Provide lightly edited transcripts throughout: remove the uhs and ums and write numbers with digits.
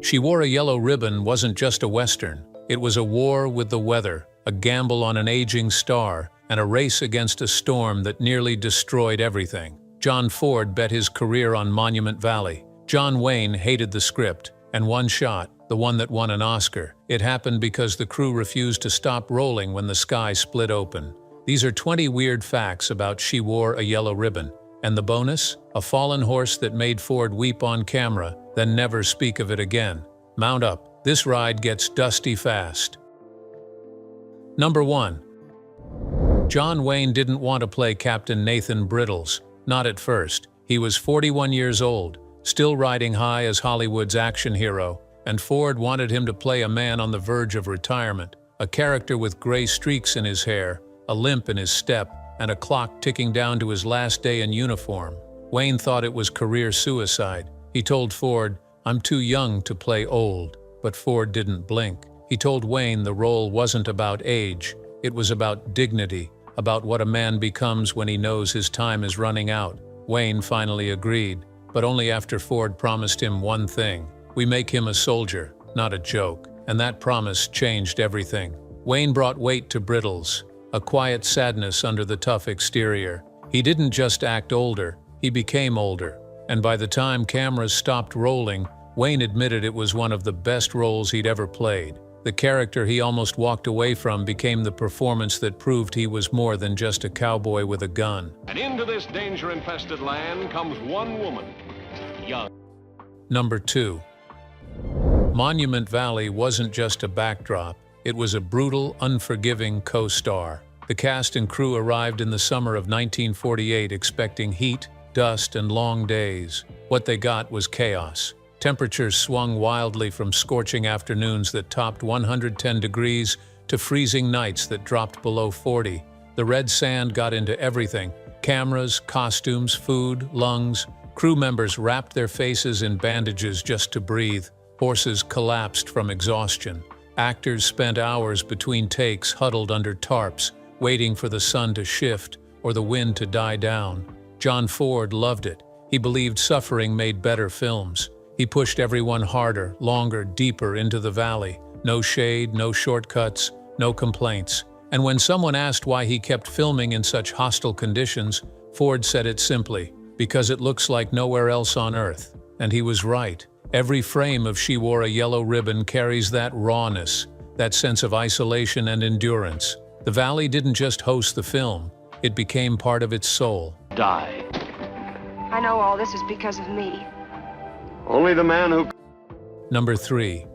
She Wore a Yellow Ribbon wasn't just a Western. It was a war with the weather, a gamble on an aging star, and a race against a storm that nearly destroyed everything. John Ford bet his career on Monument Valley. John Wayne hated the script, and one shot, the one that won an Oscar. It happened because the crew refused to stop rolling when the sky split open. These are 20 weird facts about She Wore a Yellow Ribbon. And the bonus? A fallen horse that made Ford weep on camera, then never speak of it again. Mount up. This ride gets dusty fast. Number 1. John Wayne didn't want to play Captain Nathan Brittles. Not at first. He was 41 years old, still riding high as Hollywood's action hero, and Ford wanted him to play a man on the verge of retirement, a character with gray streaks in his hair, a limp in his step, and a clock ticking down to his last day in uniform. Wayne thought it was career suicide. He told Ford, "I'm too young to play old." But Ford didn't blink. He told Wayne the role wasn't about age. It was about dignity, about what a man becomes when he knows his time is running out. Wayne finally agreed, but only after Ford promised him one thing. "We make him a soldier, not a joke." And that promise changed everything. Wayne brought weight to Brittles, a quiet sadness under the tough exterior. He didn't just act older, he became older. And by the time cameras stopped rolling, Wayne admitted it was one of the best roles he'd ever played. The character he almost walked away from became the performance that proved he was more than just a cowboy with a gun. And into this danger-infested land comes one woman, young. Number 2. Monument Valley wasn't just a backdrop. It was a brutal, unforgiving co-star. The cast and crew arrived in the summer of 1948 expecting heat, dust, and long days. What they got was chaos. Temperatures swung wildly from scorching afternoons that topped 110 degrees to freezing nights that dropped below 40. The red sand got into everything: cameras, costumes, food, lungs. Crew members wrapped their faces in bandages just to breathe. Horses collapsed from exhaustion. Actors spent hours between takes huddled under tarps, waiting for the sun to shift or the wind to die down. John Ford loved it. He believed suffering made better films. He pushed everyone harder, longer, deeper into the valley. No shade, no shortcuts, no complaints. And when someone asked why he kept filming in such hostile conditions, Ford said it simply: because it looks like nowhere else on Earth. And he was right. Every frame of She Wore a Yellow Ribbon carries that rawness, that sense of isolation and endurance. The valley didn't just host the film, it became part of its soul. Die. I know all this is because of me. Only the man who... Number 3.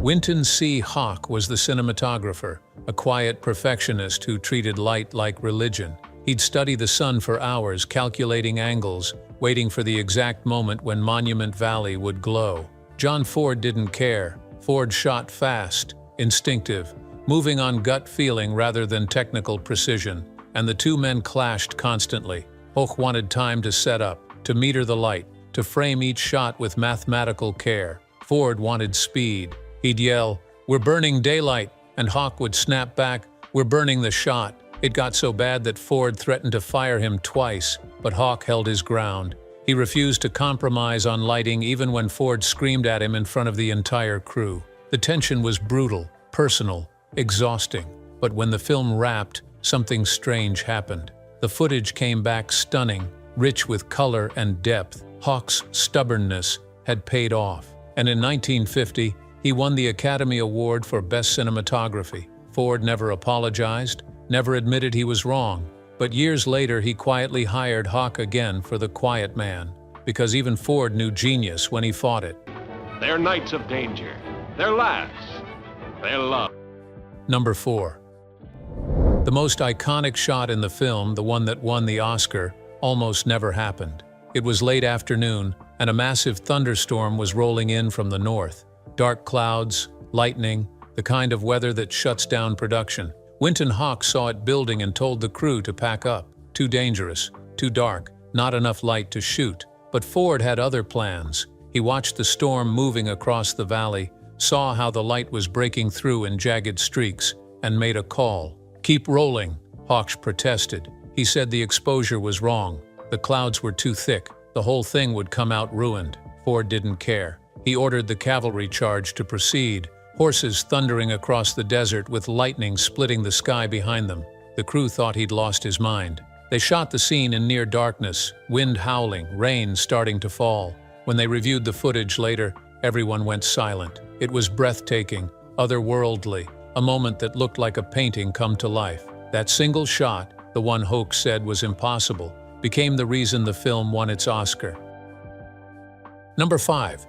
Winton C. Hawk was the cinematographer, a quiet perfectionist who treated light like religion. He'd study the sun for hours, calculating angles, waiting for the exact moment when Monument Valley would glow. John Ford didn't care. Ford shot fast, instinctive, moving on gut feeling rather than technical precision, and the two men clashed constantly. Hawk wanted time to set up, to meter the light, to frame each shot with mathematical care. Ford wanted speed. He'd yell, "We're burning daylight," and Hawk would snap back, "We're burning the shot." It got so bad that Ford threatened to fire him twice, but Hawk held his ground. He refused to compromise on lighting even when Ford screamed at him in front of the entire crew. The tension was brutal, personal, exhausting. But when the film wrapped, something strange happened. The footage came back stunning, rich with color and depth. Hawk's stubbornness had paid off. And in 1950, he won the Academy Award for Best Cinematography. Ford never apologized, never admitted he was wrong. But years later, he quietly hired Hawk again for The Quiet Man, because even Ford knew genius when he fought it. Their nights of danger, their laughs, their love. Number 4. The most iconic shot in the film, the one that won the Oscar, almost never happened. It was late afternoon, and a massive thunderstorm was rolling in from the north. Dark clouds, lightning, the kind of weather that shuts down production. Winton Hawk saw it building and told the crew to pack up. Too dangerous, too dark, not enough light to shoot. But Ford had other plans. He watched the storm moving across the valley, saw how the light was breaking through in jagged streaks, and made a call. "Keep rolling," Hawk protested. He said the exposure was wrong. The clouds were too thick. The whole thing would come out ruined. Ford didn't care. He ordered the cavalry charge to proceed, horses thundering across the desert with lightning splitting the sky behind them. The crew thought he'd lost his mind. They shot the scene in near darkness, wind howling, rain starting to fall. When they reviewed the footage later, everyone went silent. It was breathtaking, otherworldly, a moment that looked like a painting come to life. That single shot, the one Hoke said was impossible, became the reason the film won its Oscar. Number 5.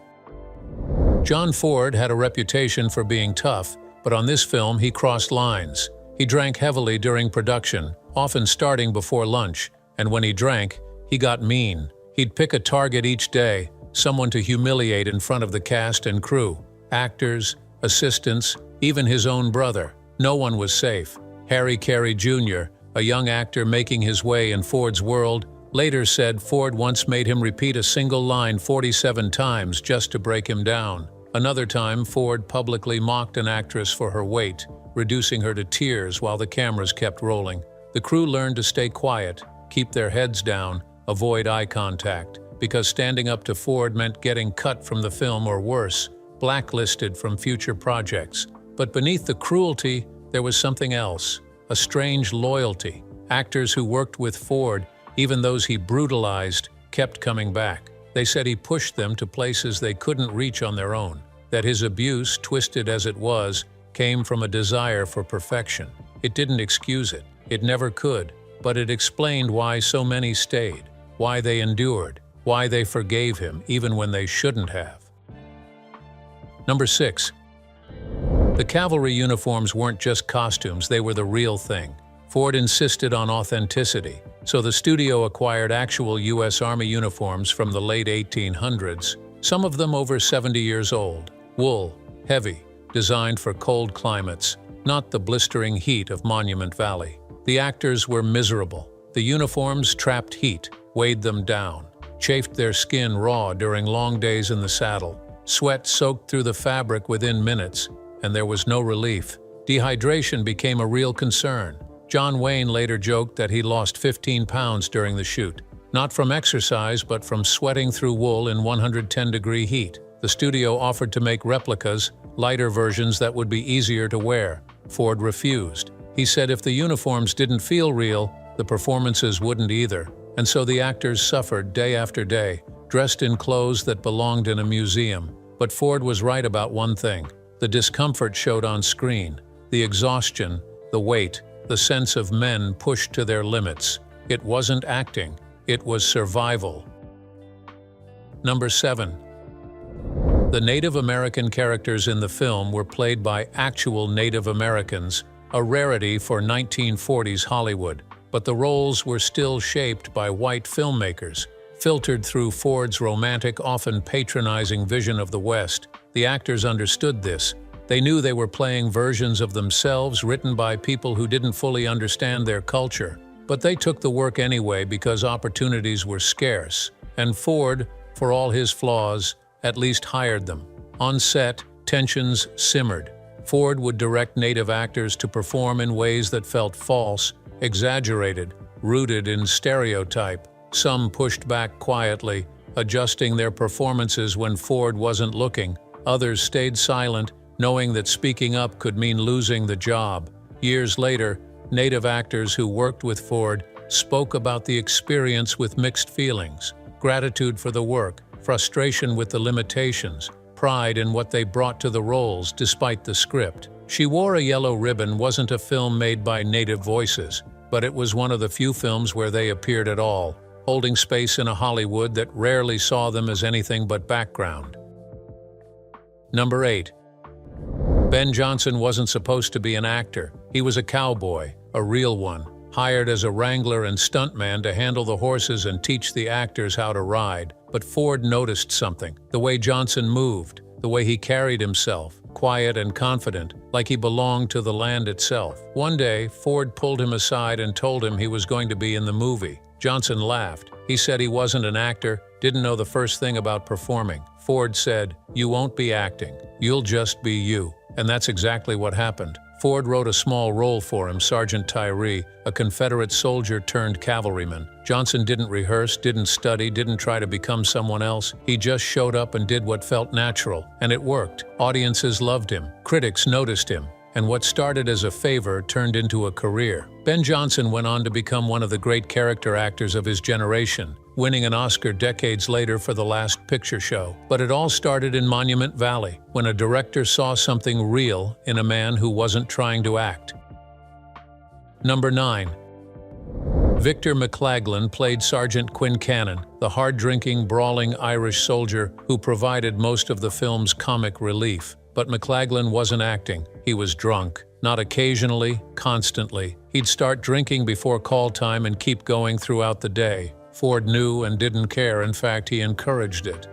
John Ford had a reputation for being tough, but on this film he crossed lines. He drank heavily during production, often starting before lunch, and when he drank, he got mean. He'd pick a target each day, someone to humiliate in front of the cast and crew, actors, assistants, even his own brother. No one was safe. Harry Carey Jr., a young actor making his way in Ford's world, later said Ford once made him repeat a single line 47 times just to break him down. Another time, Ford publicly mocked an actress for her weight, reducing her to tears while the cameras kept rolling. The crew learned to stay quiet, keep their heads down, avoid eye contact, because standing up to Ford meant getting cut from the film or worse, blacklisted from future projects. But beneath the cruelty, there was something else, a strange loyalty. Actors who worked with Ford, even those he brutalized, kept coming back. They said he pushed them to places they couldn't reach on their own, that his abuse, twisted as it was, came from a desire for perfection. It didn't excuse it. It never could, but it explained why so many stayed, why they endured, why they forgave him even when they shouldn't have. Number 6. The cavalry uniforms weren't just costumes, they were the real thing. Ford insisted on authenticity, so the studio acquired actual U.S. Army uniforms from the late 1800s, some of them over 70 years old. Wool, heavy, designed for cold climates, not the blistering heat of Monument Valley. The actors were miserable. The uniforms trapped heat, weighed them down, chafed their skin raw during long days in the saddle. Sweat soaked through the fabric within minutes, and there was no relief. Dehydration became a real concern. John Wayne later joked that he lost 15 pounds during the shoot, not from exercise but from sweating through wool in 110-degree heat. The studio offered to make replicas, lighter versions that would be easier to wear. Ford refused. He said if the uniforms didn't feel real, the performances wouldn't either, and so the actors suffered day after day, dressed in clothes that belonged in a museum. But Ford was right about one thing. The discomfort showed on screen, the exhaustion, the weight, the sense of men pushed to their limits. It wasn't acting, it was survival. Number 7. The Native American characters in the film were played by actual Native Americans, a rarity for 1940s Hollywood, but the roles were still shaped by white filmmakers, filtered through Ford's romantic, often patronizing vision of the West. The actors understood this. They knew they were playing versions of themselves written by people who didn't fully understand their culture. But they took the work anyway because opportunities were scarce, and Ford, for all his flaws, at least hired them. On set, tensions simmered. Ford would direct Native actors to perform in ways that felt false, exaggerated, rooted in stereotype. Some pushed back quietly, adjusting their performances when Ford wasn't looking. Others stayed silent, knowing that speaking up could mean losing the job. Years later, Native actors who worked with Ford spoke about the experience with mixed feelings: gratitude for the work, frustration with the limitations, pride in what they brought to the roles despite the script. She Wore a Yellow Ribbon wasn't a film made by Native voices, but it was one of the few films where they appeared at all, holding space in a Hollywood that rarely saw them as anything but background. Number 8. Ben Johnson wasn't supposed to be an actor. He was a cowboy, a real one, hired as a wrangler and stuntman to handle the horses and teach the actors how to ride. But Ford noticed something: the way Johnson moved, the way he carried himself, quiet and confident, like he belonged to the land itself. One day, Ford pulled him aside and told him he was going to be in the movie. Johnson laughed. He said he wasn't an actor, didn't know the first thing about performing. Ford said, "You won't be acting. You'll just be you." And that's exactly what happened. Ford wrote a small role for him, Sergeant Tyree, a Confederate soldier turned cavalryman. Johnson didn't rehearse, didn't study, didn't try to become someone else. He just showed up and did what felt natural, and it worked. Audiences loved him. Critics noticed him. And what started as a favor turned into a career. Ben Johnson went on to become one of the great character actors of his generation, winning an Oscar decades later for The Last Picture Show. But it all started in Monument Valley, when a director saw something real in a man who wasn't trying to act. Number 9. Victor McLaglen played Sergeant Quincannon, the hard-drinking, brawling Irish soldier who provided most of the film's comic relief. But McLaglen wasn't acting. He was drunk. Not occasionally, constantly. He'd start drinking before call time and keep going throughout the day. Ford knew and didn't care. In fact, he encouraged it.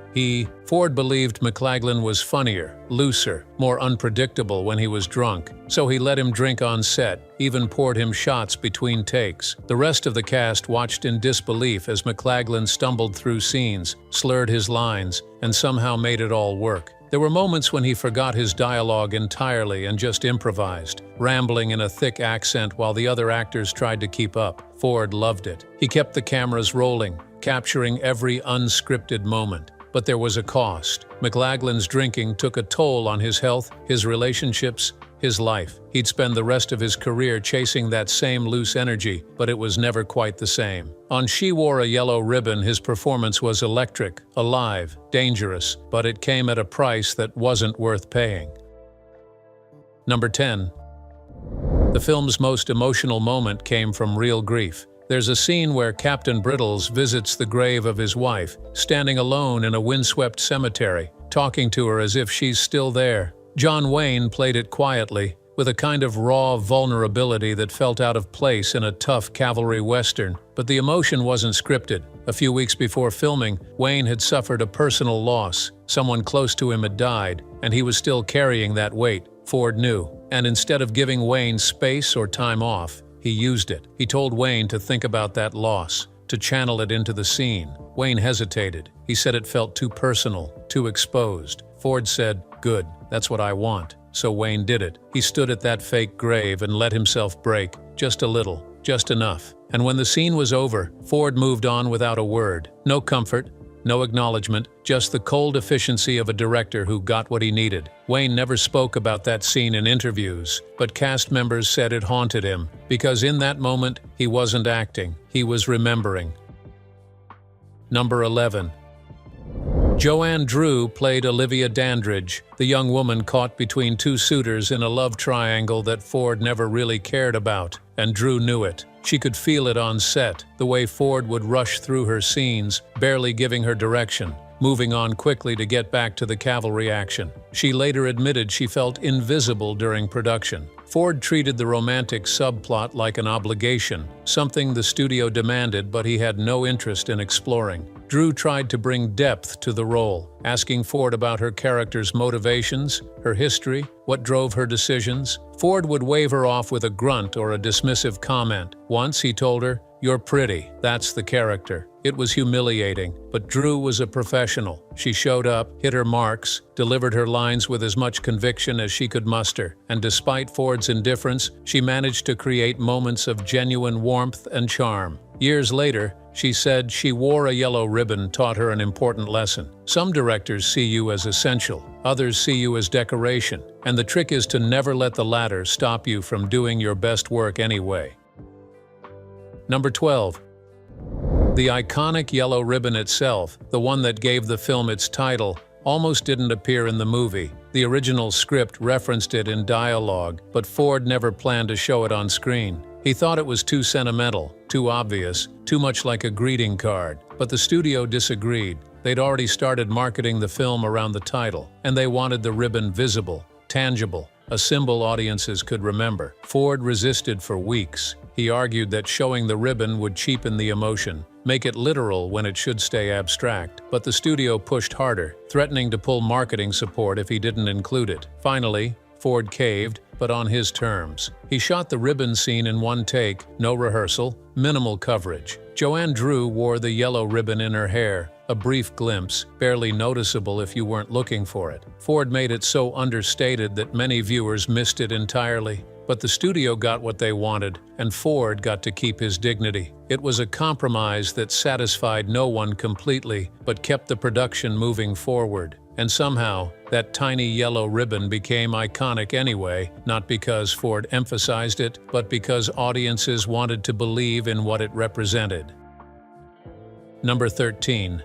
Ford believed McLaglen was funnier, looser, more unpredictable when he was drunk, so he let him drink on set, even poured him shots between takes. The rest of the cast watched in disbelief as McLaglen stumbled through scenes, slurred his lines, and somehow made it all work. There were moments when he forgot his dialogue entirely and just improvised, rambling in a thick accent while the other actors tried to keep up. Ford loved it. He kept the cameras rolling, capturing every unscripted moment. But there was a cost. McLaglen's drinking took a toll on his health, his relationships, his life. He'd spend the rest of his career chasing that same loose energy, but it was never quite the same. On She Wore a Yellow Ribbon, his performance was electric, alive, dangerous, but it came at a price that wasn't worth paying. Number 10. The film's most emotional moment came from real grief. There's a scene where Captain Brittles visits the grave of his wife, standing alone in a windswept cemetery, talking to her as if she's still there. John Wayne played it quietly, with a kind of raw vulnerability that felt out of place in a tough cavalry western. But the emotion wasn't scripted. A few weeks before filming, Wayne had suffered a personal loss. Someone close to him had died, and he was still carrying that weight. Ford knew, and instead of giving Wayne space or time off, he used it. He told Wayne to think about that loss, to channel it into the scene. Wayne hesitated. He said it felt too personal, too exposed. Ford said, "Good, that's what I want." So Wayne did it. He stood at that fake grave and let himself break, just a little, just enough. And when the scene was over, Ford moved on without a word. No comfort, no acknowledgement, just the cold efficiency of a director who got what he needed. Wayne never spoke about that scene in interviews, but cast members said it haunted him, because in that moment, he wasn't acting, he was remembering. Number 11. Joanne Dru played Olivia Dandridge, the young woman caught between two suitors in a love triangle that Ford never really cared about, and Dru knew it. She could feel it on set, the way Ford would rush through her scenes, barely giving her direction, moving on quickly to get back to the cavalry action. She later admitted she felt invisible during production. Ford treated the romantic subplot like an obligation, something the studio demanded but he had no interest in exploring. Dru tried to bring depth to the role, asking Ford about her character's motivations, her history, what drove her decisions. Ford would wave her off with a grunt or a dismissive comment. Once he told her, "You're pretty, that's the character." It was humiliating, but Dru was a professional. She showed up, hit her marks, delivered her lines with as much conviction as she could muster, and despite Ford's indifference, she managed to create moments of genuine warmth and charm. Years later, she said She Wore a Yellow Ribbon taught her an important lesson. Some directors see you as essential, others see you as decoration, and the trick is to never let the latter stop you from doing your best work anyway. Number 12. The iconic yellow ribbon itself, the one that gave the film its title, almost didn't appear in the movie. The original script referenced it in dialogue, but Ford never planned to show it on screen. He thought it was too sentimental, too obvious, too much like a greeting card. But the studio disagreed. They'd already started marketing the film around the title, and they wanted the ribbon visible, tangible, a symbol audiences could remember. Ford resisted for weeks. He argued that showing the ribbon would cheapen the emotion, make it literal when it should stay abstract. But the studio pushed harder, threatening to pull marketing support if he didn't include it. Finally, Ford caved, but on his terms. He shot the ribbon scene in one take, no rehearsal, minimal coverage. Joanne Dru wore the yellow ribbon in her hair, a brief glimpse, barely noticeable if you weren't looking for it. Ford made it so understated that many viewers missed it entirely. But the studio got what they wanted, and Ford got to keep his dignity. It was a compromise that satisfied no one completely, but kept the production moving forward. And somehow, that tiny yellow ribbon became iconic anyway, not because Ford emphasized it, but because audiences wanted to believe in what it represented. Number 13.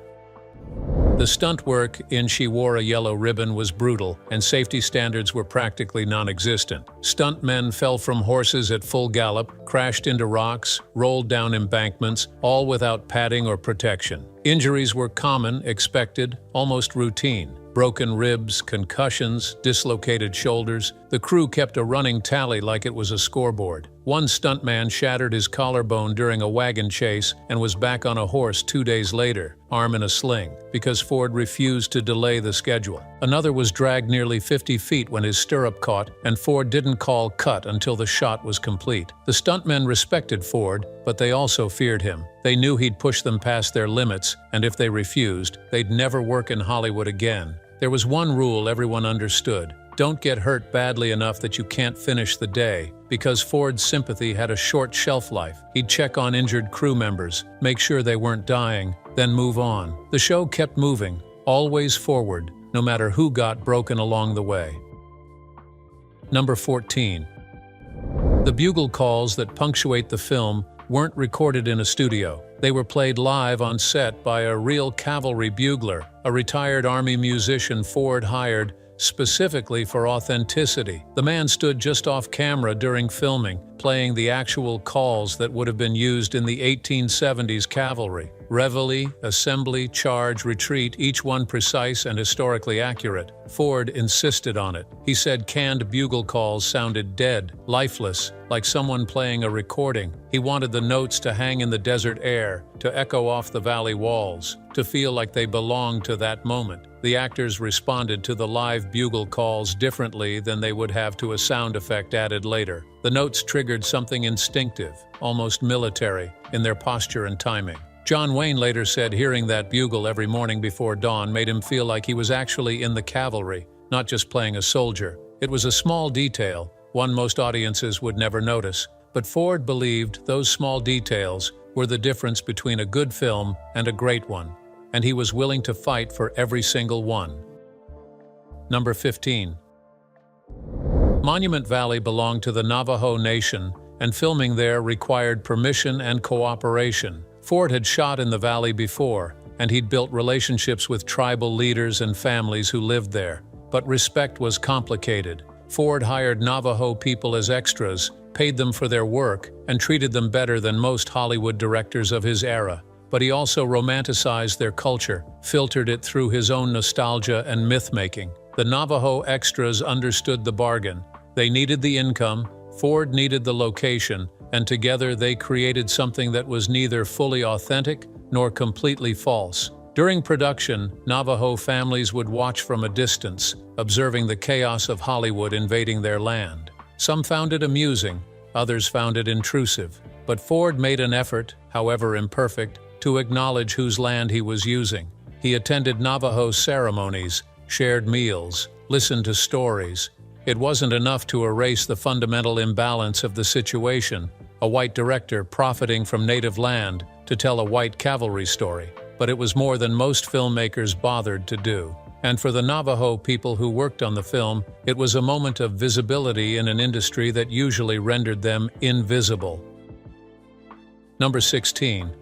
The stunt work in She Wore a Yellow Ribbon was brutal, and safety standards were practically non-existent. Stuntmen fell from horses at full gallop, crashed into rocks, rolled down embankments, all without padding or protection. Injuries were common, expected, almost routine. Broken ribs, concussions, dislocated shoulders. The crew kept a running tally like it was a scoreboard. One stuntman shattered his collarbone during a wagon chase and was back on a horse 2 days later, arm in a sling, because Ford refused to delay the schedule. Another was dragged nearly 50 feet when his stirrup caught, and Ford didn't call cut until the shot was complete. The stuntmen respected Ford, but they also feared him. They knew he'd push them past their limits, and if they refused, they'd never work in Hollywood again. There was one rule everyone understood: don't get hurt badly enough that you can't finish the day. Because Ford's sympathy had a short shelf life, he'd check on injured crew members, make sure they weren't dying, then move on. The show kept moving, always forward, no matter who got broken along the way. Number 14. The bugle calls that punctuate the film weren't recorded in a studio. They were played live on set by a real cavalry bugler, a retired Army musician Ford hired specifically for authenticity. The man stood just off camera during filming, playing the actual calls that would have been used in the 1870s cavalry. Reveille, assembly, charge, retreat, each one precise and historically accurate. Ford insisted on it. He said canned bugle calls sounded dead, lifeless, like someone playing a recording. He wanted the notes to hang in the desert air, to echo off the valley walls, to feel like they belonged to that moment. The actors responded to the live bugle calls differently than they would have to a sound effect added later. The notes triggered something instinctive, almost military, in their posture and timing. John Wayne later said hearing that bugle every morning before dawn made him feel like he was actually in the cavalry, not just playing a soldier. It was a small detail, one most audiences would never notice, but Ford believed those small details were the difference between a good film and a great one, and he was willing to fight for every single one. Number 15. Monument Valley belonged to the Navajo Nation, and filming there required permission and cooperation. Ford had shot in the valley before, and he'd built relationships with tribal leaders and families who lived there. But respect was complicated. Ford hired Navajo people as extras, paid them for their work, and treated them better than most Hollywood directors of his era. But he also romanticized their culture, filtered it through his own nostalgia and myth-making. The Navajo extras understood the bargain. They needed the income, Ford needed the location, and together they created something that was neither fully authentic nor completely false. During production, Navajo families would watch from a distance, observing the chaos of Hollywood invading their land. Some found it amusing, others found it intrusive. But Ford made an effort, however imperfect, to acknowledge whose land he was using. He attended Navajo ceremonies, shared meals, listened to stories. It wasn't enough to erase the fundamental imbalance of the situation, a white director profiting from native land to tell a white cavalry story. But it was more than most filmmakers bothered to do. And for the Navajo people who worked on the film, it was a moment of visibility in an industry that usually rendered them invisible. Number 16.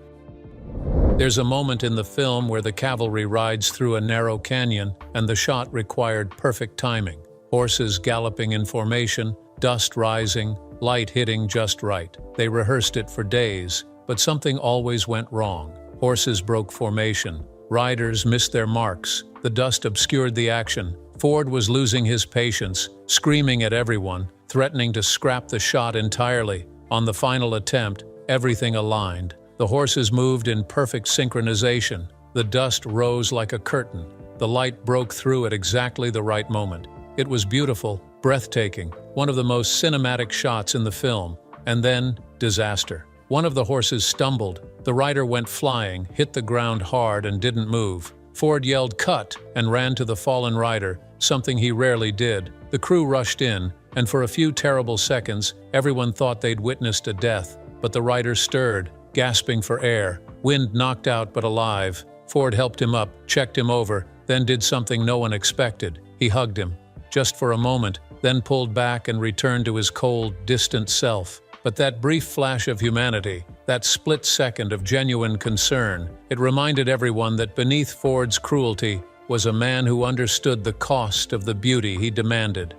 There's a moment in the film where the cavalry rides through a narrow canyon, and the shot required perfect timing. Horses galloping in formation, dust rising, light hitting just right. They rehearsed it for days, but something always went wrong. Horses broke formation. Riders missed their marks. The dust obscured the action. Ford was losing his patience, screaming at everyone, threatening to scrap the shot entirely. On the final attempt, everything aligned. The horses moved in perfect synchronization. The dust rose like a curtain. The light broke through at exactly the right moment. It was beautiful, breathtaking, one of the most cinematic shots in the film. And then, disaster. One of the horses stumbled. The rider went flying, hit the ground hard, and didn't move. Ford yelled "cut" and ran to the fallen rider, something he rarely did. The crew rushed in, and for a few terrible seconds, everyone thought they'd witnessed a death. But the rider stirred, gasping for air. Wind knocked out but alive. Ford helped him up, checked him over, then did something no one expected. He hugged him, just for a moment, then pulled back and returned to his cold, distant self. But that brief flash of humanity, that split second of genuine concern, it reminded everyone that beneath Ford's cruelty was a man who understood the cost of the beauty he demanded.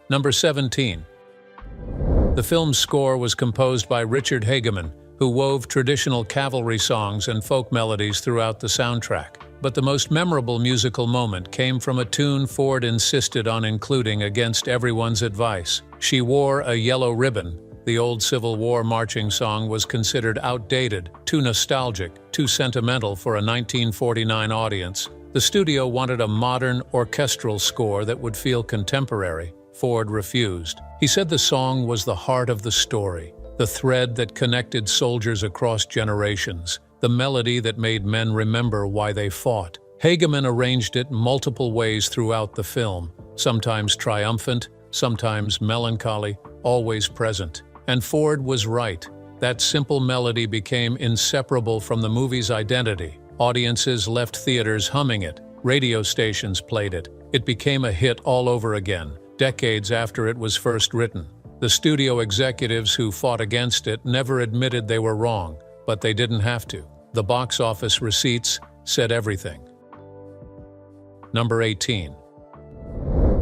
Number 17. The film's score was composed by Richard Hageman, who wove traditional cavalry songs and folk melodies throughout the soundtrack. But the most memorable musical moment came from a tune Ford insisted on including against everyone's advice. She Wore a Yellow Ribbon. The old Civil War marching song was considered outdated, too nostalgic, too sentimental for a 1949 audience. The studio wanted a modern, orchestral score that would feel contemporary. Ford refused. He said the song was the heart of the story, the thread that connected soldiers across generations, the melody that made men remember why they fought. Hageman arranged it multiple ways throughout the film, sometimes triumphant, sometimes melancholy, always present. And Ford was right. That simple melody became inseparable from the movie's identity. Audiences left theaters humming it. Radio stations played it. It became a hit all over again, decades after it was first written. The studio executives who fought against it never admitted they were wrong, but they didn't have to. The box office receipts said everything. Number 18.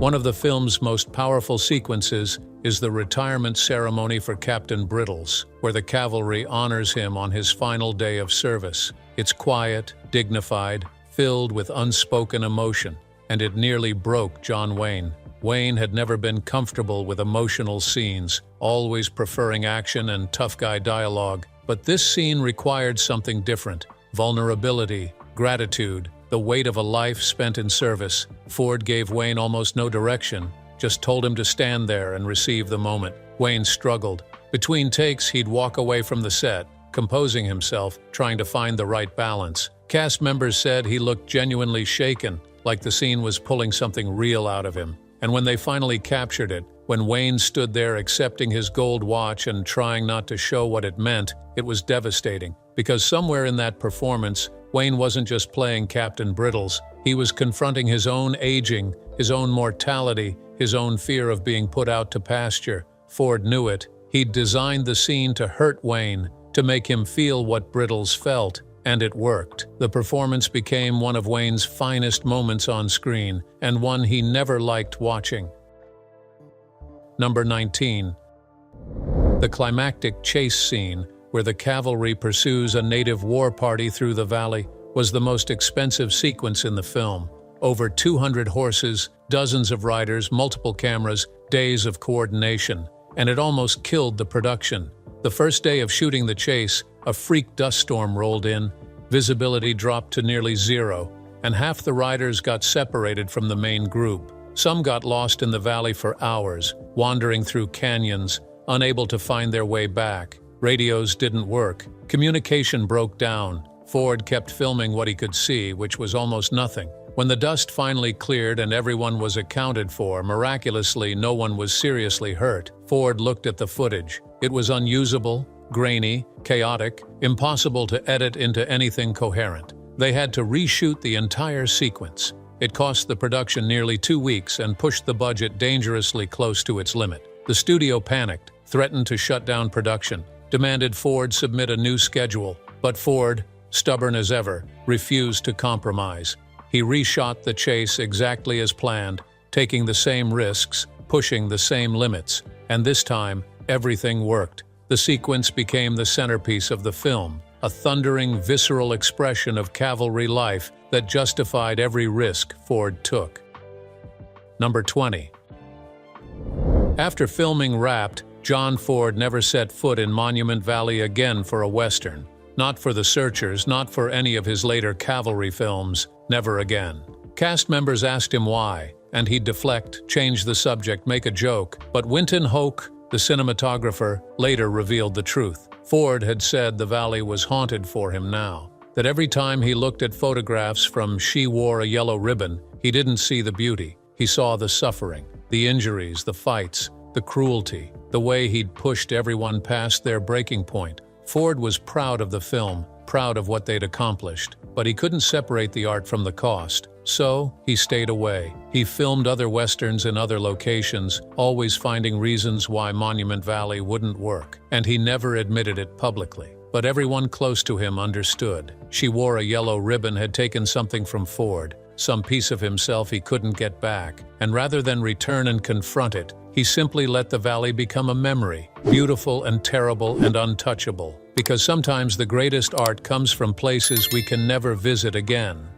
One of the film's most powerful sequences is the retirement ceremony for Captain Brittles, where the cavalry honors him on his final day of service. It's quiet, dignified, filled with unspoken emotion, and it nearly broke John Wayne. Wayne had never been comfortable with emotional scenes, always preferring action and tough guy dialogue. But this scene required something different: vulnerability, gratitude, the weight of a life spent in service. Ford gave Wayne almost no direction, just told him to stand there and receive the moment. Wayne struggled. Between takes, he'd walk away from the set, composing himself, trying to find the right balance. Cast members said he looked genuinely shaken, like the scene was pulling something real out of him. And when they finally captured it, when Wayne stood there accepting his gold watch and trying not to show what it meant, it was devastating. Because somewhere in that performance, Wayne wasn't just playing Captain Brittles, he was confronting his own aging, his own mortality, his own fear of being put out to pasture. Ford knew it. He'd designed the scene to hurt Wayne, to make him feel what Brittles felt, and it worked. The performance became one of Wayne's finest moments on screen, and one he never liked watching. Number 19. The climactic chase scene, where the cavalry pursues a native war party through the valley, was the most expensive sequence in the film. Over 200 horses, dozens of riders, multiple cameras, days of coordination, and it almost killed the production. The first day of shooting the chase, a freak dust storm rolled in, visibility dropped to nearly zero, and half the riders got separated from the main group. Some got lost in the valley for hours, wandering through canyons, unable to find their way back. Radios didn't work. Communication broke down. Ford kept filming what he could see, which was almost nothing. When the dust finally cleared and everyone was accounted for, miraculously no one was seriously hurt. Ford looked at the footage. It was unusable, grainy, chaotic, impossible to edit into anything coherent. They had to reshoot the entire sequence. It cost the production nearly 2 weeks and pushed the budget dangerously close to its limit. The studio panicked, threatened to shut down production, demanded Ford submit a new schedule, but Ford, stubborn as ever, refused to compromise. He reshot the chase exactly as planned, taking the same risks, pushing the same limits, and this time, everything worked. The sequence became the centerpiece of the film, a thundering, visceral expression of cavalry life that justified every risk Ford took. Number 20. After filming wrapped, John Ford never set foot in Monument Valley again for a Western. Not for The Searchers, not for any of his later cavalry films, never again. Cast members asked him why, and he'd deflect, change the subject, make a joke, but Winton Hoke, the cinematographer, later revealed the truth. Ford had said the valley was haunted for him now, that every time he looked at photographs from She Wore a Yellow Ribbon, he didn't see the beauty, he saw the suffering. The injuries, the fights, the cruelty, the way he'd pushed everyone past their breaking point. Ford was proud of the film, proud of what they'd accomplished, but he couldn't separate the art from the cost. So, he stayed away. He filmed other westerns in other locations, always finding reasons why Monument Valley wouldn't work, and he never admitted it publicly. But everyone close to him understood. She wore a yellow ribbon, had taken something from Ford, some piece of himself he couldn't get back, and rather than return and confront it, he simply let the valley become a memory, beautiful and terrible and untouchable. Because sometimes the greatest art comes from places we can never visit again.